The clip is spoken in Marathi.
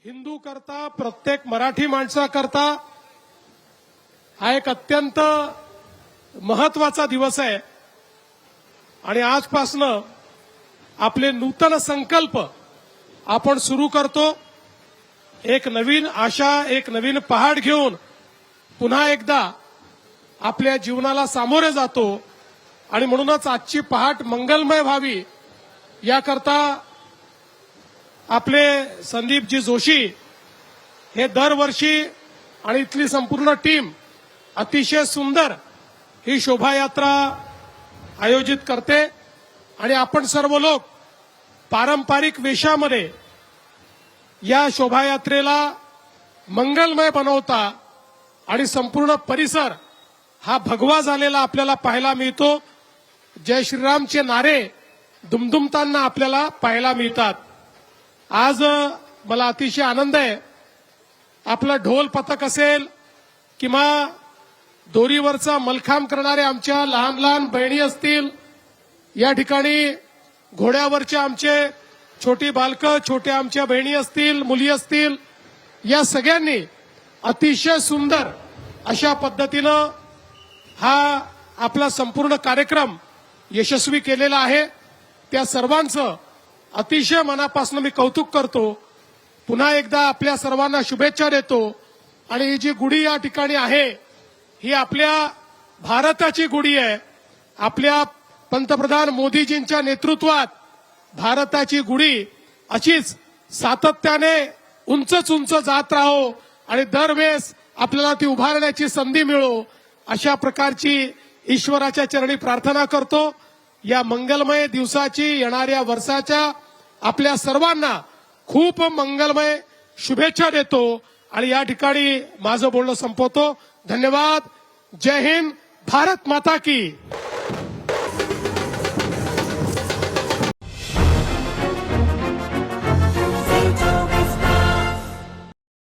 हिंदू करता प्रत्येक मराठी माणसाकरता हा एक अत्यंत महत्वाचा दिवस आहे आणि आजपासनं आपले नूतन संकल्प आपण सुरू करतो। एक नवीन आशा, एक नवीन पहाट घेऊन पुन्हा एकदा आपल्या जीवनाला सामोरे जातो आणि म्हणूनच आजची पहाट मंगलमय व्हावी याकरता आपले संदीपजी जोशी हे दरवर्षी आणि इथली संपूर्ण टीम अतिशय सुंदर ही शोभायात्रा आयोजित करते आणि आपण सर्व लोक पारंपरिक वेशामध्ये या शोभायात्रेला मंगलमय बनवता आणि संपूर्ण परिसर हा भगवा झालेला आपल्याला पाहायला मिळतो। जय श्रीरामचे नारे दुमदुमताना आपल्याला पाहायला मिळतात। आज मला अतिशय आनंद आहे, आपलं ढोल पथक असेल किंवा दोरीवरचा मलखांब करणारे आमच्या लहान लहान बहिणी असतील, या ठिकाणी घोड्यावरचे आमचे छोटी बालकं, छोट्या आमच्या बहिणी असतील, मुली असतील, या सगळ्यांनी अतिशय सुंदर अशा पद्धतीनं हा आपला संपूर्ण कार्यक्रम यशस्वी केलेला आहे। त्या सर्वांचं अतिशय मनापासून मी कौतुक करतो। पुन्हा एकदा आपल्या सर्वांना शुभेच्छा देतो आणि ही जी गुढी या ठिकाणी आहे ही आपल्या भारताची गुढी आहे। आपल्या पंतप्रधान मोदीजींच्या नेतृत्वात भारताची गुढी अशीच सातत्याने उंच उंच जात राहो आणि दरवेळेस आपल्याला ती उभारण्याची संधी मिळो, अशा प्रकारची ईश्वराच्या चरणी प्रार्थना करतो। या मंगलमय दिवसाची, येणाऱ्या वर्षाच्या आपल्या सर्वांना खूप मंगलमय शुभेच्छा देतो आणि या ठिकाणी माझं बोलणं संपवतो। धन्यवाद। जय हिंद, भारत माता की।